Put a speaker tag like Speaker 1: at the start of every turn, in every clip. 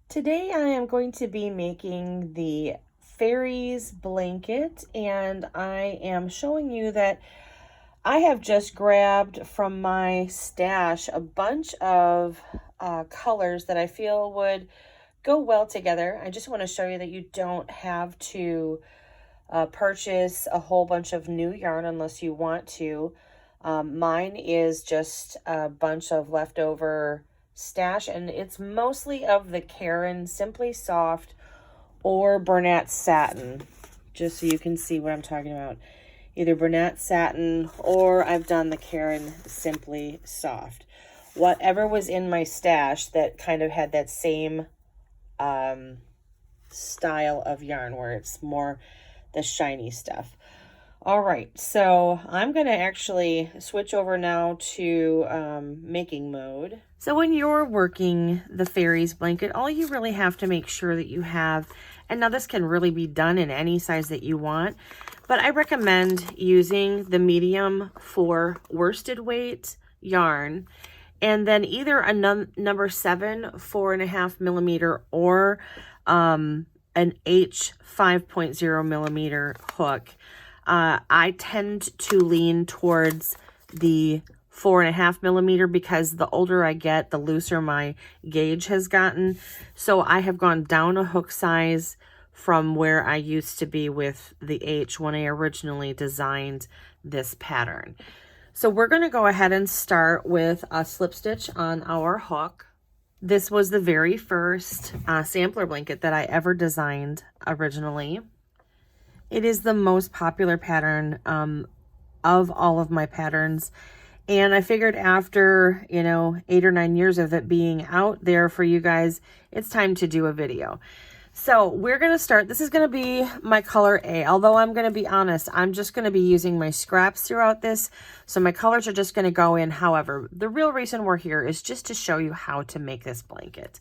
Speaker 1: Today I am going to be making the Fairies blanket, and I am showing you that I have just grabbed from my stash a bunch of colors that I feel would go well together. I just want to show you that you don't have to purchase a whole bunch of new yarn unless you want to. Mine is just a bunch of leftover stash, and it's mostly of the Karen Simply Soft or Bernat Satin, just so you can see what I'm talking about. Either Bernat Satin or I've done the Karen Simply Soft. Whatever was in my stash that kind of had that same style of yarn where it's more the shiny stuff. All right, so I'm going to actually switch over now to making mode. So when you're working the Fairies blanket, all you really have to make sure that you have, and now this can really be done in any size that you want, but I recommend using the medium for worsted weight yarn, and then either a number 7 4.5 millimeter or an H 5.0 millimeter hook. I tend to lean towards the 4.5 millimeter because the older I get, the looser my gauge has gotten. So I have gone down a hook size from where I used to be with the H when I originally designed this pattern. So we're going to go ahead and start with a slip stitch on our hook. This was the very first sampler blanket that I ever designed originally. It is the most popular pattern of all of my patterns. And I figured after, 8 or 9 years of it being out there for you guys, it's time to do a video. So we're going to start. This is going to be my color A. Although I'm going to be honest, I'm just going to be using my scraps throughout this. So my colors are just going to go in. However, the real reason we're here is just to show you how to make this blanket.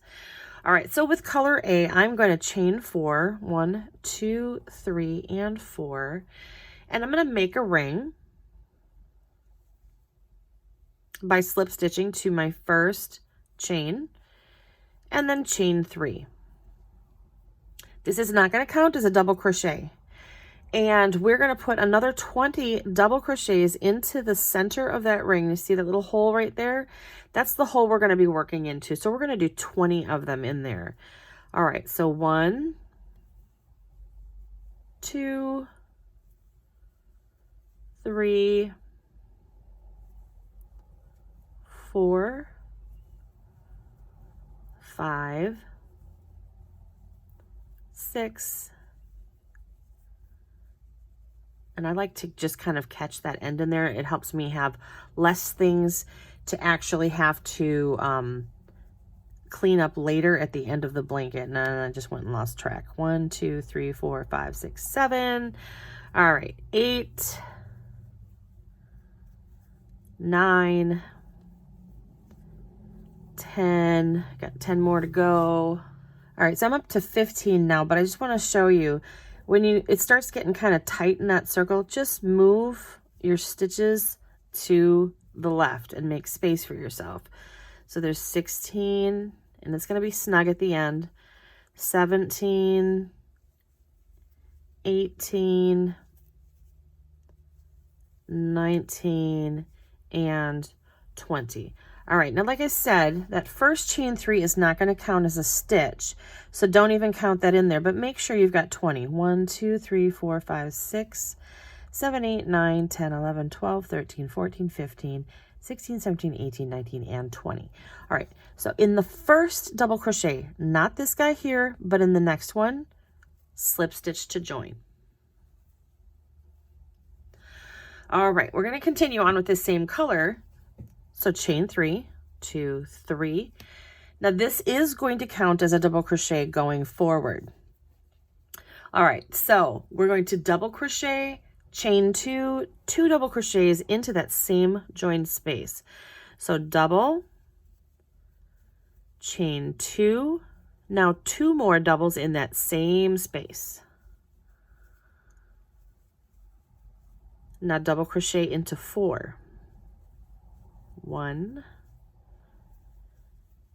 Speaker 1: All right, so with color A, I'm going to chain 4, 1, 2, 3, and 4, and I'm going to make a ring by slip stitching to my first chain, and then chain 3. This is not going to count as a double crochet, and we're going to put another 20 double crochets into the center of that ring. You see that little hole right there? That's the hole we're going to be working into. So we're going to do 20 of them in there. All right, so 1, 2, 3, 4, 5, 6, and I like to just kind of catch that end in there. It helps me have less things to actually have to clean up later at the end of the blanket. And I just went and lost track. 1, 2, 3, 4, 5, 6, 7. All right, 8, 9, 10. Got 10 more to go. All right, so I'm up to 15 now, but I just want to show you when it starts getting kind of tight in that circle, just move your stitches to the left and make space for yourself. So there's 16, and it's going to be snug at the end. 17, 18, 19, and 20. All right, now like I said, that first chain 3 is not going to count as a stitch, so don't even count that in there, but make sure you've got 20. 1, 2, 3, 4, 5, 6, 7, 8, 9, 10, 11, 12, 13, 14, 15, 16, 17, 18, 19, and 20. All right, so in the first double crochet, not this guy here, but in the next one, slip stitch to join. All right, we're going to continue on with this same color. So chain 3, 2, 3. Now this is going to count as a double crochet going forward. All right, so we're going to double crochet, chain 2, 2 double crochets into that same joined space. So double, chain 2, now 2 more doubles in that same space. Now double crochet into 4. 1,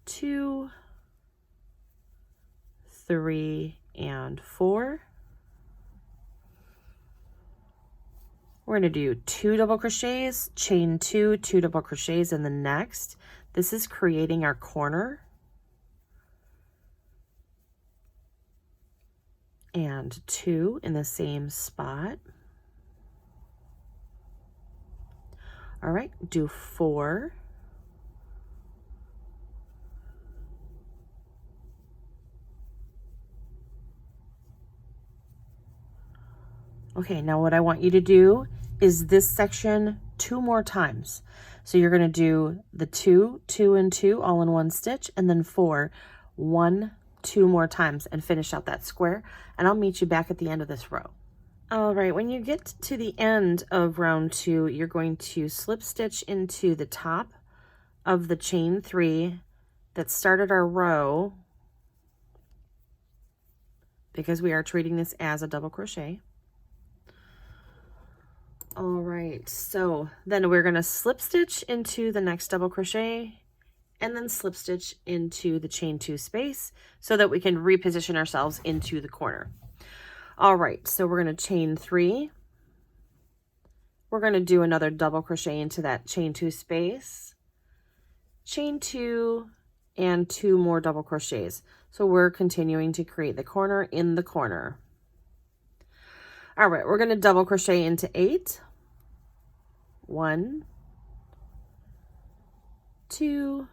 Speaker 1: 2, 3, and 4. We're going to do 2 double crochets, chain 2, 2 double crochets in the next. This is creating our corner. And 2 in the same spot. All right, do 4. Okay, now what I want you to do is this section 2 more times. So you're going to do the 2, 2, and 2 all in one stitch, and then 4, 1, 2 more times, and finish out that square. And I'll meet you back at the end of this row. All right, when you get to the end of round 2, you're going to slip stitch into the top of the chain 3 that started our row, because we are treating this as a double crochet. All right, so then we're going to slip stitch into the next double crochet and then slip stitch into the chain 2 space so that we can reposition ourselves into the corner. All right, so we're going to chain 3. We're going to do another double crochet into that chain 2 space, chain 2, and 2 more double crochets. So we're continuing to create the corner in the corner. All right, we're going to double crochet into 8. 1, 2,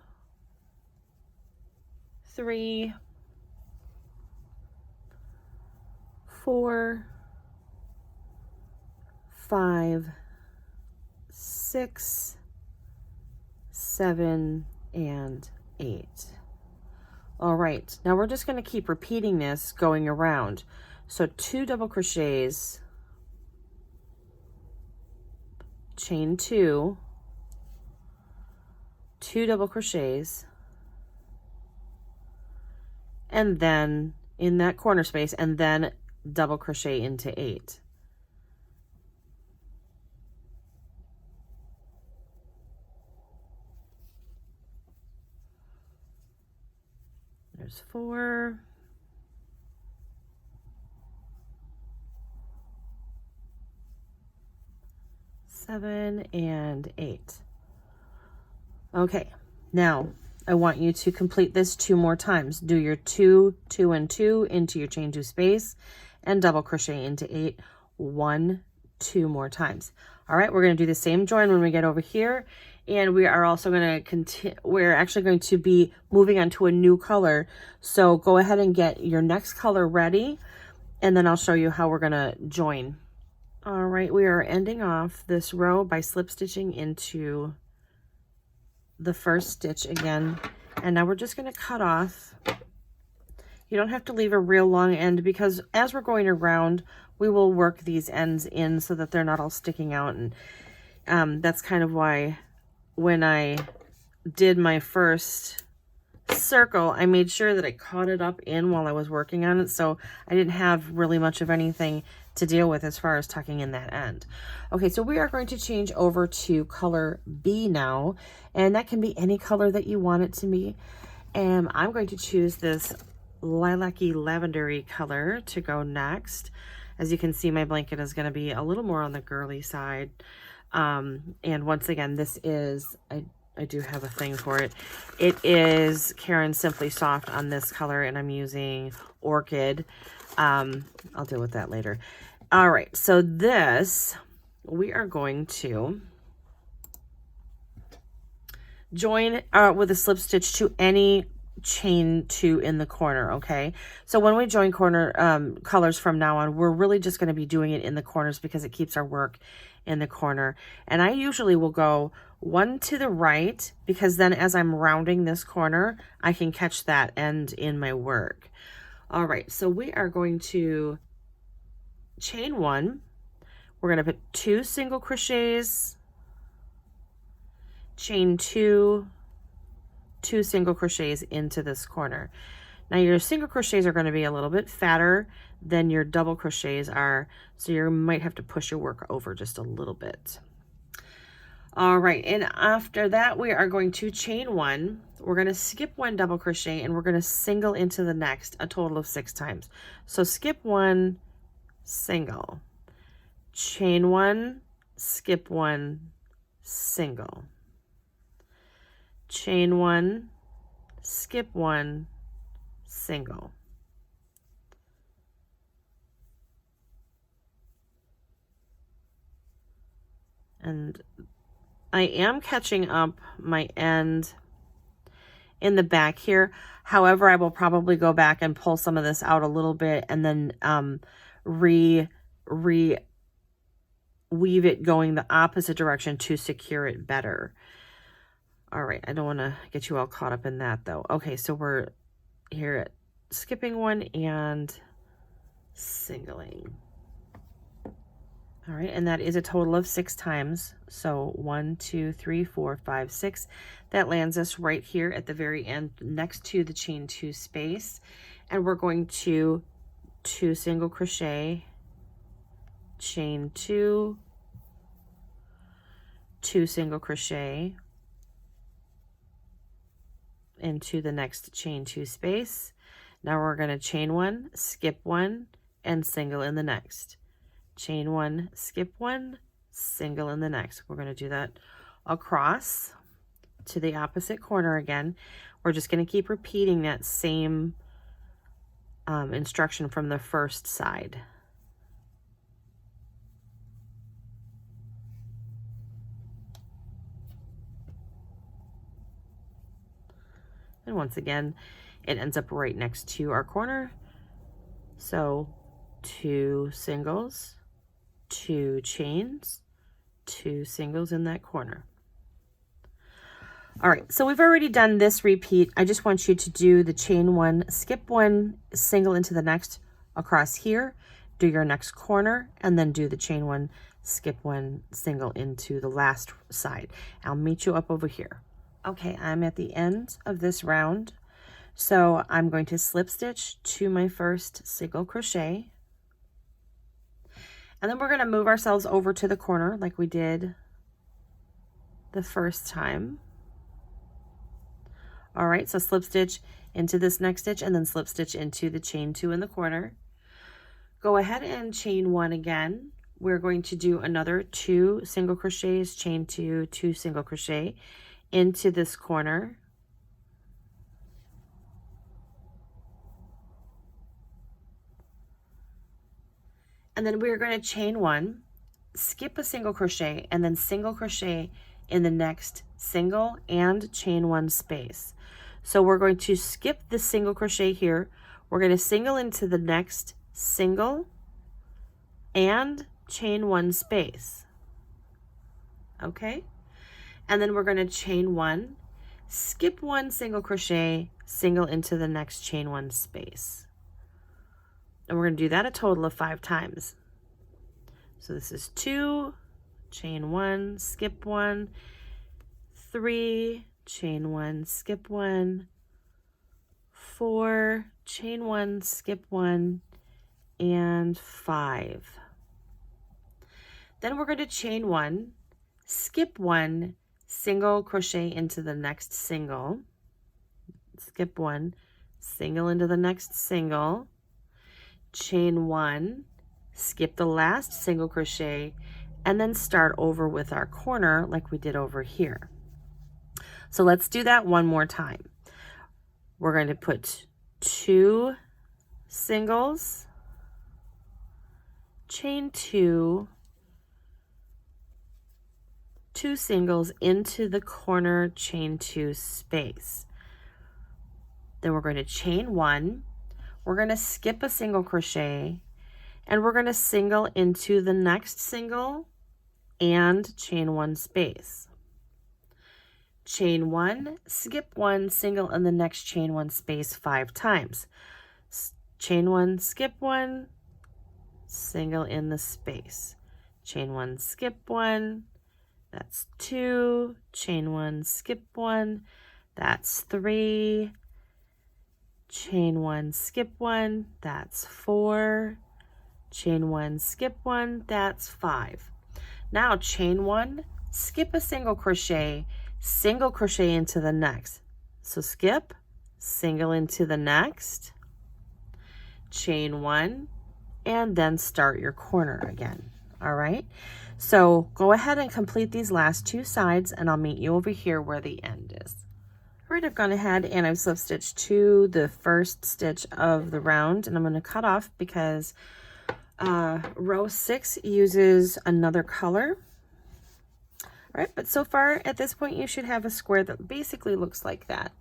Speaker 1: 3, 4, 5, 6, 7, and 8. All right, now we're just going to keep repeating this going around. So 2 double crochets, chain 2, 2 double crochets, and then in that corner space, and then double crochet into 8. There's 4. 7 and 8. Okay, now I want you to complete this 2 more times. Do your 2, 2, and 2 into your chain 2 space and double crochet into 8, 1, 2 more times. All right, we're going to do the same join when we get over here, and we are also going to continue. We're actually going to be moving on to a new color, so go ahead and get your next color ready, and then I'll show you how we're going to join. All right, we are ending off this row by slip stitching into the first stitch again, and now we're just going to cut off. You don't have to leave a real long end, because as we're going around, we will work these ends in so that they're not all sticking out, and that's kind of why when I did my first circle, I made sure that I caught it up in while I was working on it, so I didn't have really much of anything to deal with as far as tucking in that end. Okay, so we are going to change over to color B now, and that can be any color that you want it to be. And I'm going to choose this lilac-y lavendery color to go next. As you can see, my blanket is going to be a little more on the girly side. And once again, this is, I do have a thing for it. It is Caron Simply Soft on this color, and I'm using Orchid. I'll deal with that later. All right, so this, we are going to join with a slip stitch to any chain 2 in the corner. Okay, so when we join corner colors from now on, we're really just going to be doing it in the corners because it keeps our work in the corner. And I usually will go 1 to the right, because then as I'm rounding this corner, I can catch that end in my work. All right, so we are going to chain 1. We're going to put 2 single crochets, chain 2, 2 single crochets into this corner. Now your single crochets are going to be a little bit fatter than your double crochets are, so you might have to push your work over just a little bit. All right, and after that we are going to chain 1. we're going to skip 1 double crochet and we're going to single into the next a total of 6 times. So skip 1, single, chain 1, skip 1, single, chain 1, skip 1, single. And I am catching up my end in the back here. However, I will probably go back and pull some of this out a little bit and then weave it going the opposite direction to secure it better. All right, I don't want to get you all caught up in that though. Okay, so we're here at skipping 1 and singling. All right, and that is a total of 6 times. So 1, 2, 3, 4, 5, 6. That lands us right here at the very end next to the chain 2 space. And we're going to 2 single crochet, chain 2, 2 single crochet into the next chain 2 space. Now we're going to chain 1, skip 1, and single in the next. Chain 1, skip 1, single in the next. We're going to do that across to the opposite corner again. We're just going to keep repeating that same instruction from the first side. And once again, it ends up right next to our corner. So 2 singles, 2 chains, 2 singles in that corner. All right, so we've already done this repeat. I just want you to do the chain 1, skip 1, single into the next across here, do your next corner, and then do the chain 1, skip 1, single into the last side. I'll meet you up over here. Okay, I'm at the end of this round. So I'm going to slip stitch to my first single crochet. And then we're going to move ourselves over to the corner like we did the first time. All right, so slip stitch into this next stitch and then slip stitch into the chain 2 in the corner. Go ahead and chain 1 again. We're going to do another 2 single crochets, chain 2, 2 single crochet into this corner. And then we're going to chain 1, skip a single crochet, and then single crochet in the next single and chain 1 space. So we're going to skip the single crochet here. We're going to single into the next single and chain 1 space. Okay? And then we're going to chain 1, skip 1 single crochet, single into the next chain 1 space. And we're going to do that a total of 5 times. So this is 2, chain 1, skip 1, 3, chain 1, skip 1, 4, chain 1, skip 1, and 5. Then we're going to chain 1, skip 1, single crochet into the next single, skip 1, single into the next single, chain 1, skip the last single crochet, and then start over with our corner like we did over here. So let's do that one more time. We're going to put 2 singles, chain 2, 2 singles into the corner chain 2 space. Then we're going to chain 1, we're going to skip a single crochet, and we're going to single into the next single and chain 1 space. Chain 1, skip 1, single in the next chain 1 space 5 times. Chain 1, skip 1, single in the space. Chain 1, skip 1, that's 2, chain 1, skip 1, that's 3, chain 1, skip 1, that's 4, chain 1, skip 1, that's 5. Now chain 1, skip a single crochet into the next. So skip, single into the next, chain 1, and then start your corner again. All right, so go ahead and complete these last 2 sides, and I'll meet you over here where the end is. All right, I've gone ahead and I've slip stitched to the first stitch of the round, and I'm going to cut off because row 6 uses another color. All right, but so far at this point you should have a square that basically looks like that.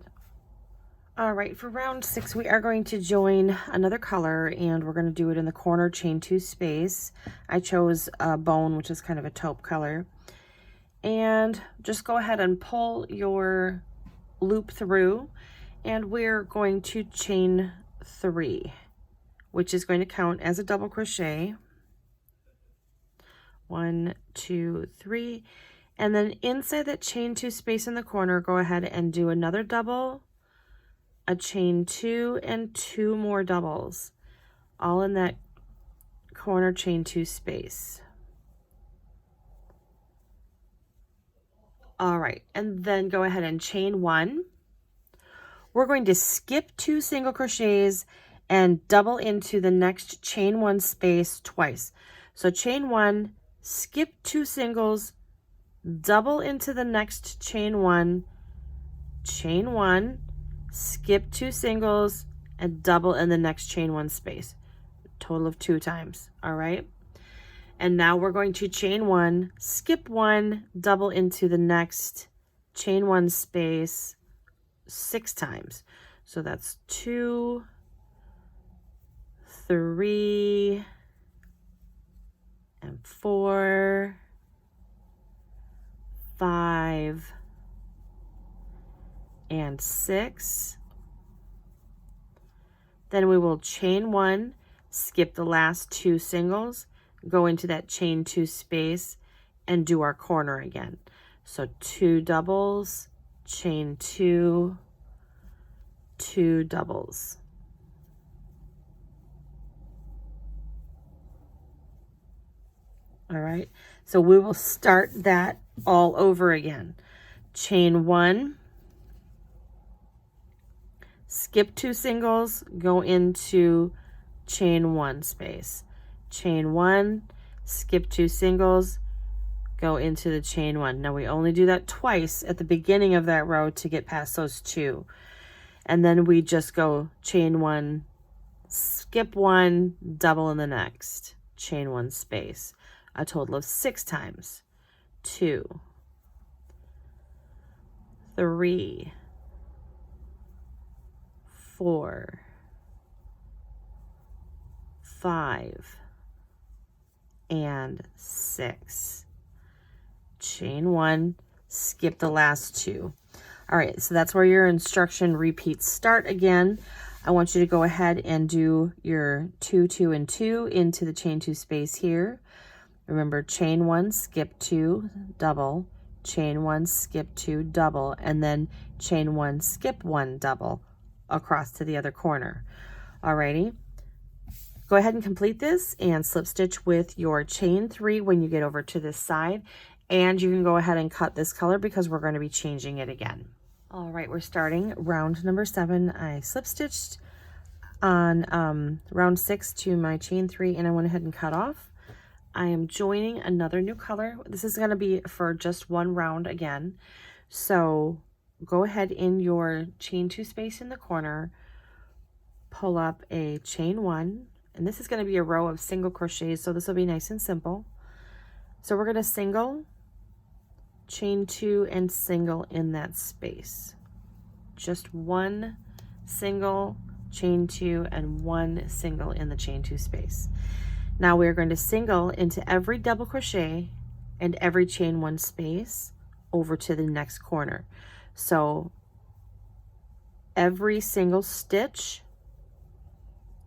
Speaker 1: All right, for round 6 we are going to join another color, and we're going to do it in the corner chain 2 space. I chose bone, which is kind of a taupe color, and just go ahead and pull your loop through, and we're going to chain 3, which is going to count as a double crochet. 1, 2, 3, and then inside that chain 2 space in the corner, go ahead and do another double, a chain 2, and 2 more doubles, all in that corner chain 2 space. All right, and then go ahead and chain 1. We're going to skip 2 single crochets and double into the next chain 1 space twice. So chain 1, skip 2 singles, double into the next chain 1, chain 1, skip 2 singles, and double in the next chain 1 space. Total of 2 times. All right, and now we're going to chain 1, skip 1, double into the next chain 1 space 6 times. So that's 2, 3, and 4, 5, and 6. Then we will chain 1, skip the last 2 singles, go into that chain 2 space, and do our corner again. So 2 doubles, chain 2, 2 doubles. All right, so we will start that all over again. Chain 1, skip 2 singles, go into chain 1 space. Chain 1, skip 2 singles, go into the chain 1. Now we only do that twice at the beginning of that row to get past those 2. And then we just go chain 1, skip 1, double in the next, chain 1 space. A total of 6 times. 2, 3, 4, 5, and 6. Chain 1, skip the last 2. All right, so that's where your instruction repeats start again. I want you to go ahead and do your 2, 2, and 2 into the chain 2 space here. Remember, chain 1, skip 2, double, chain 1, skip 2, double, and then chain 1, skip 1, double across to the other corner. Alrighty, go ahead and complete this and slip stitch with your chain 3 when you get over to this side, and you can go ahead and cut this color because we're going to be changing it again. All right, we're starting round number 7. I slip stitched on round 6 to my chain 3, and I went ahead and cut off. I am joining another new color. This is going to be for just one round again. So go ahead in your chain 2 space in the corner, pull up a chain 1, and this is going to be a row of single crochets, so this will be nice and simple. So we're going to single, chain 2, and single in that space. Just one single, chain 2, and one single in the chain 2 space. Now we're going to single into every double crochet and every chain 1 space over to the next corner. So every single stitch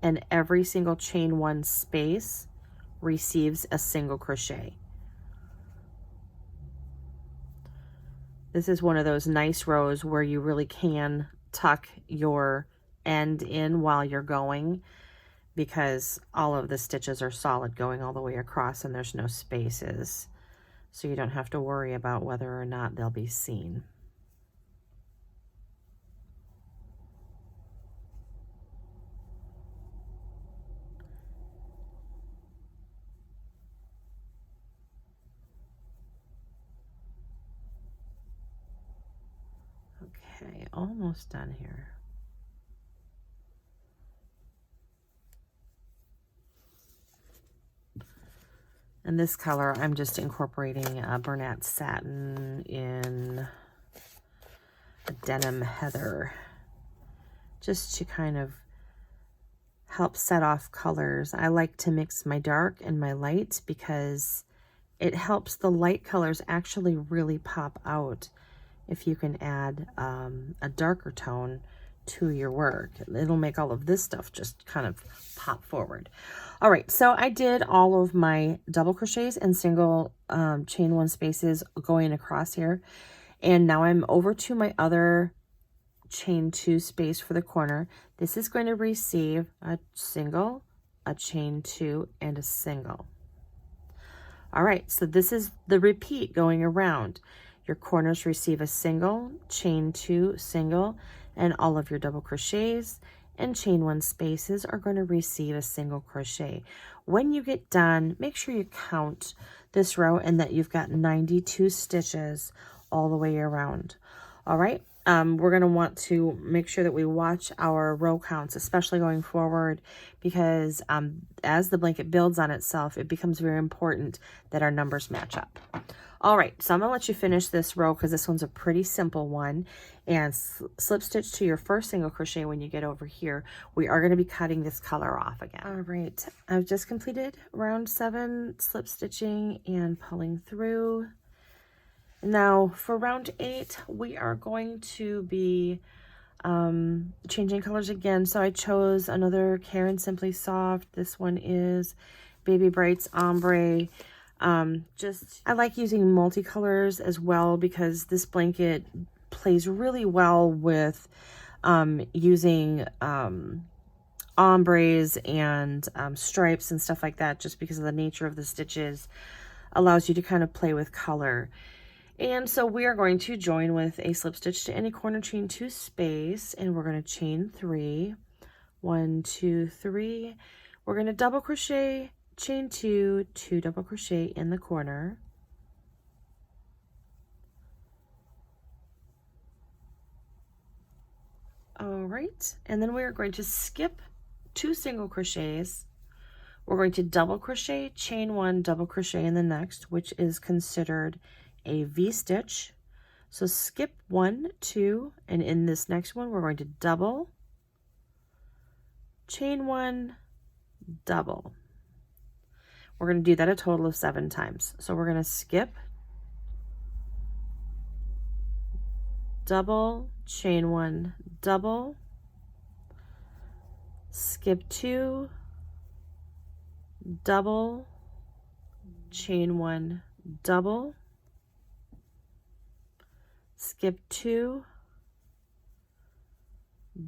Speaker 1: and every single chain 1 space receives a single crochet. This is one of those nice rows where you really can tuck your end in while you're going, because all of the stitches are solid going all the way across and there's no spaces. So you don't have to worry about whether or not they'll be seen. Okay, almost done here. And this color, I'm just incorporating burnt satin in a denim heather, just to kind of help set off colors. I like to mix my dark and my light because it helps the light colors actually really pop out if you can add a darker tone to your work. It'll make all of this stuff just kind of pop forward. All right, so I did all of my double crochets and single chain one spaces going across here. And now I'm over to my other chain two space for the corner. This is going to receive a single, a chain two, and a single. All right, so this is the repeat going around. Your corners receive a single, chain two, single, and all of your double crochets and chain one spaces are going to receive a single crochet. When you get done, make sure you count this row and that you've got 92 stitches all the way around. All right, we're going to want to make sure that we watch our row counts, especially going forward, because as the blanket builds on itself, it becomes very important that our numbers match up. All right, so I'm going to let you finish this row because this one's a pretty simple one. And slip stitch to your first single crochet when you get over here. We are going to be cutting this color off again. All right, I've just completed round 7, slip stitching and pulling through. Now for round 8, we are going to be changing colors again. So I chose another Karen Simply Soft. This one is Baby Brights Ombre. I like using multicolors as well because this blanket plays really well with using ombres and stripes and stuff like that, just because of the nature of the stitches allows you to kind of play with color. And so we are going to join with a slip stitch to any corner chain 2 space, and we're going to chain 3, 1, 2, 3. We're going to double crochet, chain 2, 2 double crochet in the corner. All right, and then we are going to skip 2 single crochets. We're going to double crochet, chain 1, double crochet in the next, which is considered a V-stitch. So skip 1, 2, and in this next one, we're going to double, chain 1, double. We're going to do that a total of 7 times. So we're going to skip, double, chain 1, double, skip 2, double, chain 1, double, skip 2,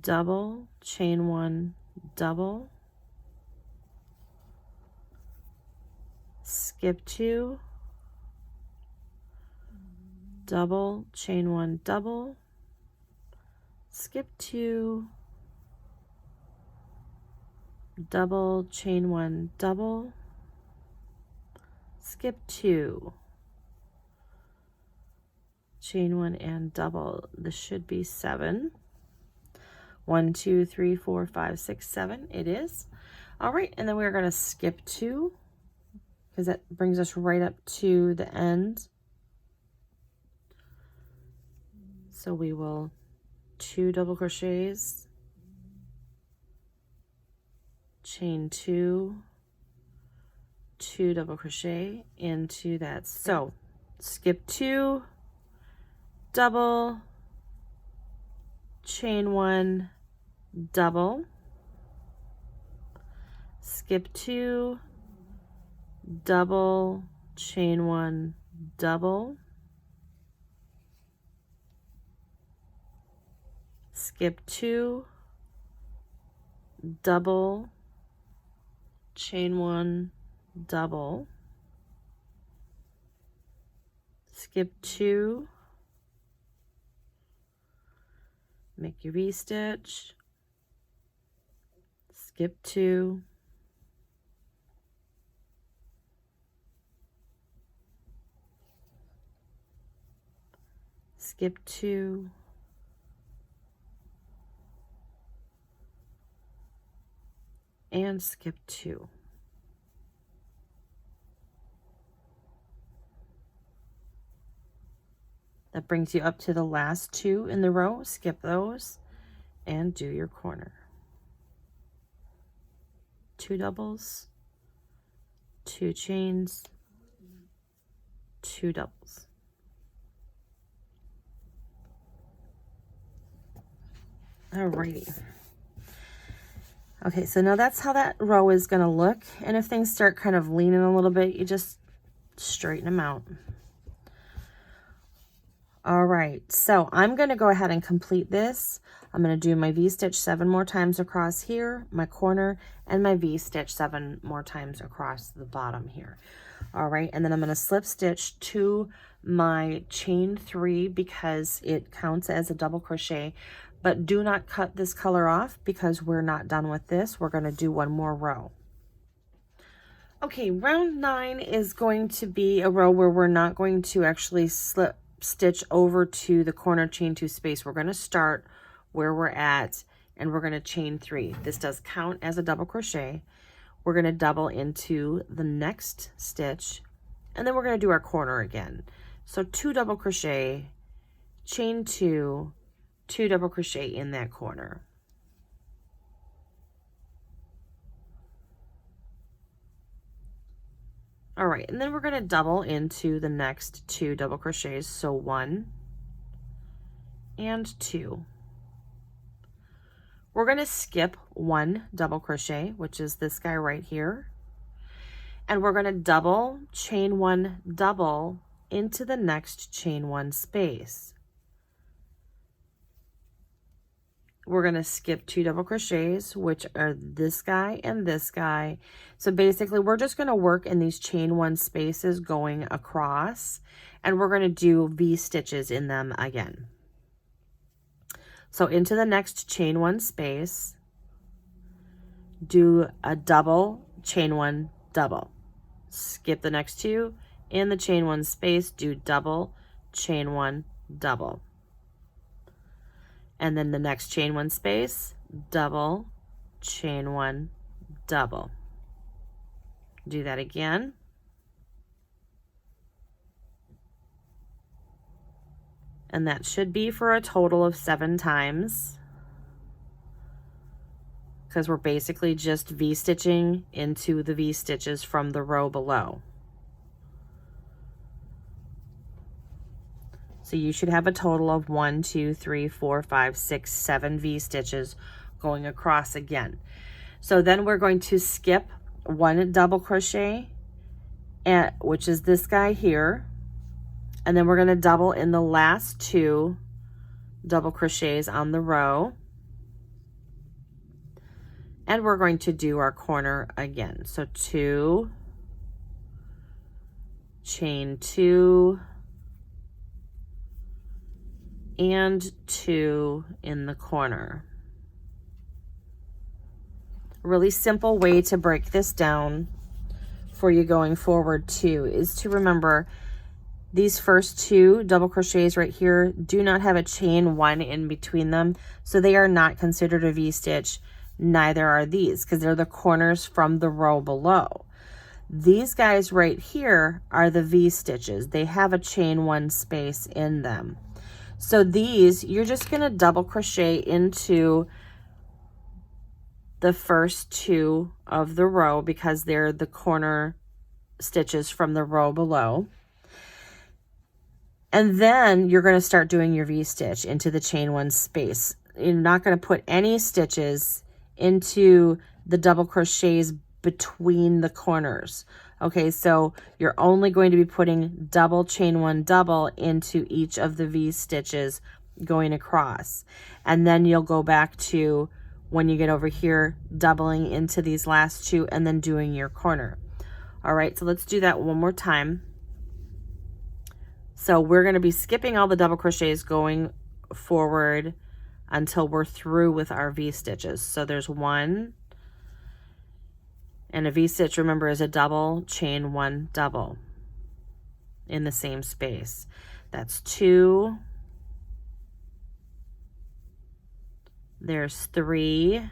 Speaker 1: double, chain 1, double, skip 2, double, chain 1, double, skip 2, double, chain 1, double, skip 2, chain 1 and double. This should be 7. 1, 2, 3, 4, 5, 6, 7. It is. All right, and then we're going to skip 2 because that brings us right up to the end. So we will 2 double crochets, chain 2, 2 double crochet into that. So skip 2, double, chain 1, double, skip 2, double, chain 1, double, skip 2, double, chain 1, double, skip 2, make your V-stitch, skip 2, skip 2, and skip 2. That brings you up to the last 2 in the row. Skip those and do your corner. 2 doubles, 2 chains, 2 doubles. Alrighty. Okay, so now that's how that row is going to look. And if things start kind of leaning a little bit, you just straighten them out. All right, so I'm going to go ahead and complete this. I'm going to do my V-stitch 7 more times across here, my corner, and my V-stitch 7 more times across the bottom here. All right, and then I'm going to slip stitch to my chain 3 because it counts as a double crochet, but do not cut this color off because we're not done with this. We're going to do one more row. Okay, round 9 is going to be a row where we're not going to actually slip stitch over to the corner chain 2 space. We're going to start where we're at and we're going to chain 3. This does count as a double crochet. We're going to double into the next stitch and then we're going to do our corner again. So 2 double crochet, chain 2, 2 double crochet in that corner. All right, and then we're going to double into the next 2 double crochets. So 1 and 2. We're going to skip 1 double crochet, which is this guy right here. And we're going to double, chain 1, double into the next chain 1 space. We're going to skip 2 double crochets, which are this guy and this guy. So basically we're just going to work in these chain 1 spaces going across, and we're going to do V stitches in them again. So into the next chain 1 space, do a double, chain 1, double. Skip the next 2, in the chain 1 space, do double, chain 1, double. And then the next chain 1 space, double, chain 1, double. Do that again. And that should be for a total of 7 times, because we're basically just V-stitching into the V-stitches from the row below. So you should have a total of 1, 2, 3, 4, 5, 6, 7 V-stitches going across again. So then we're going to skip 1 double crochet, which is this guy here. And then we're going to double in the last 2 double crochets on the row. And we're going to do our corner again. So 2, chain 2, and 2 in the corner. A really simple way to break this down for you going forward too is to remember these first 2 double crochets right here do not have a chain 1 in between them, so they are not considered a V-stitch. Neither are these, because they're the corners from the row below. These guys right here are the V-stitches. They have a chain 1 space in them. So these, you're just going to double crochet into the first 2 of the row because they're the corner stitches from the row below. And then you're going to start doing your V-stitch into the chain 1 space. You're not going to put any stitches into the double crochets between the corners. Okay, so you're only going to be putting double, chain 1, double into each of the V stitches going across. And then you'll go back to, when you get over here, doubling into these last 2 and then doing your corner. All right, so let's do that one more time. So we're going to be skipping all the double crochets going forward until we're through with our V stitches. So there's 1, and a V-stitch, remember, is a double, chain 1, double in the same space. That's 2. There's 3.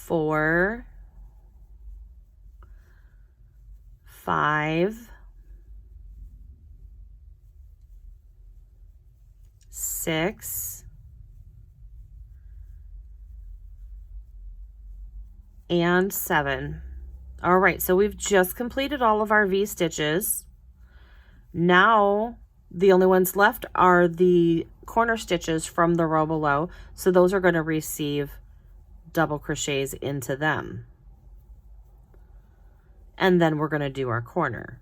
Speaker 1: 4, 5, 6, and 7. All right, so we've just completed all of our V stitches. Now the only ones left are the corner stitches from the row below, so those are going to receive double crochets into them. And then we're going to do our corner.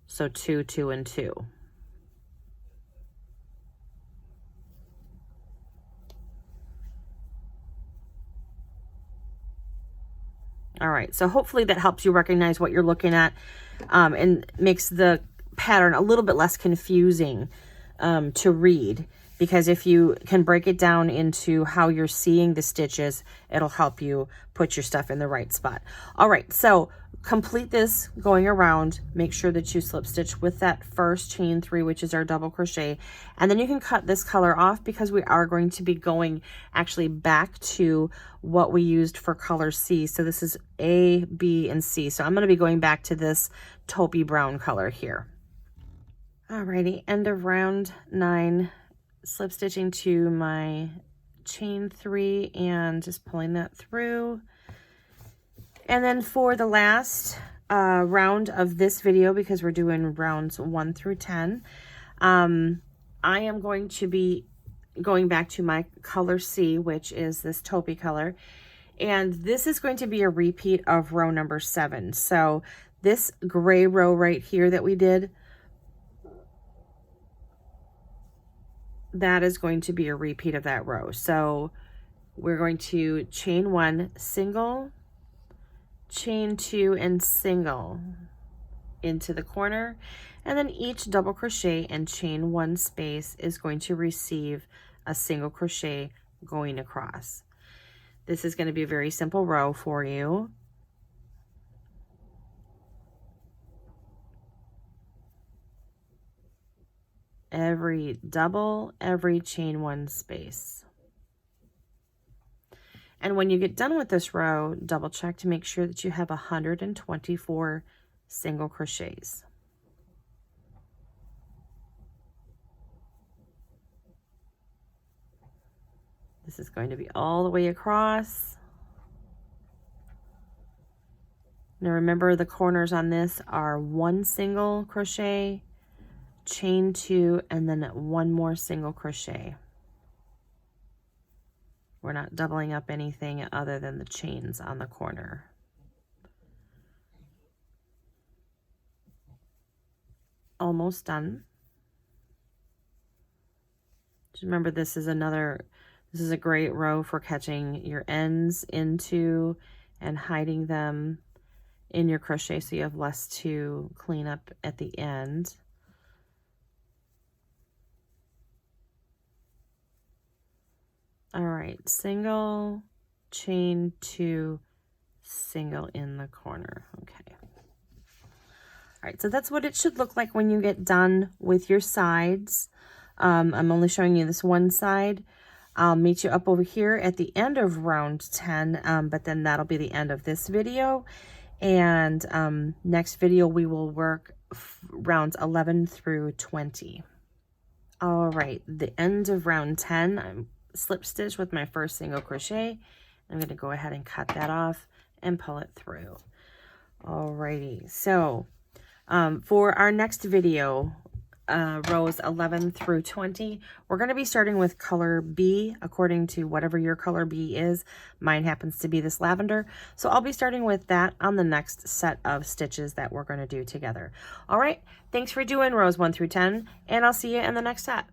Speaker 1: So 2, 2, and 2. All right, so hopefully that helps you recognize what you're looking at, and makes the pattern a little bit less confusing to read, because if you can break it down into how you're seeing the stitches, it'll help you put your stuff in the right spot. All right, so complete this going around. Make sure that you slip stitch with that first chain 3, which is our double crochet, and then you can cut this color off, because we are going to be going actually back to what we used for color C. So this is A, B, and C. So I'm going to be going back to this taupey brown color here. Alrighty, end of round 9, slip stitching to my chain 3 and just pulling that through. And then for the last round of this video, because we're doing rounds 1 through 10, I am going to be going back to my color C, which is this taupey color. And this is going to be a repeat of row number 7. So this gray row right here that we did, that is going to be a repeat of that row. So we're going to chain 1, single, chain 2, and single into the corner, and then each double crochet and chain 1 space is going to receive a single crochet going across. This is going to be a very simple row for you. Every double, every chain 1 space. And when you get done with this row, double check to make sure that you have 124 single crochets. This is going to be all the way across. Now remember, the corners on this are 1 single crochet, chain 2, and then 1 more single crochet. We're not doubling up anything other than the chains on the corner. Almost done. Just remember, this is a great row for catching your ends into and hiding them in your crochet, so you have less to clean up at the end. All right, single, chain 2, single in the corner. Okay. All right, so that's what it should look like when you get done with your sides. I'm only showing you this one side. I'll meet you up over here at the end of round 10, but then that'll be the end of this video. And next video, we will work rounds 11 through 20. All right, the end of round 10, I'm slip stitch with my first single crochet. I'm going to go ahead and cut that off and pull it through. Alrighty, so for our next video, rows 11 through 20, we're going to be starting with color B, according to whatever your color B is. Mine happens to be this lavender, so I'll be starting with that on the next set of stitches that we're going to do together. All right, thanks for doing rows 1 through 10, and I'll see you in the next set.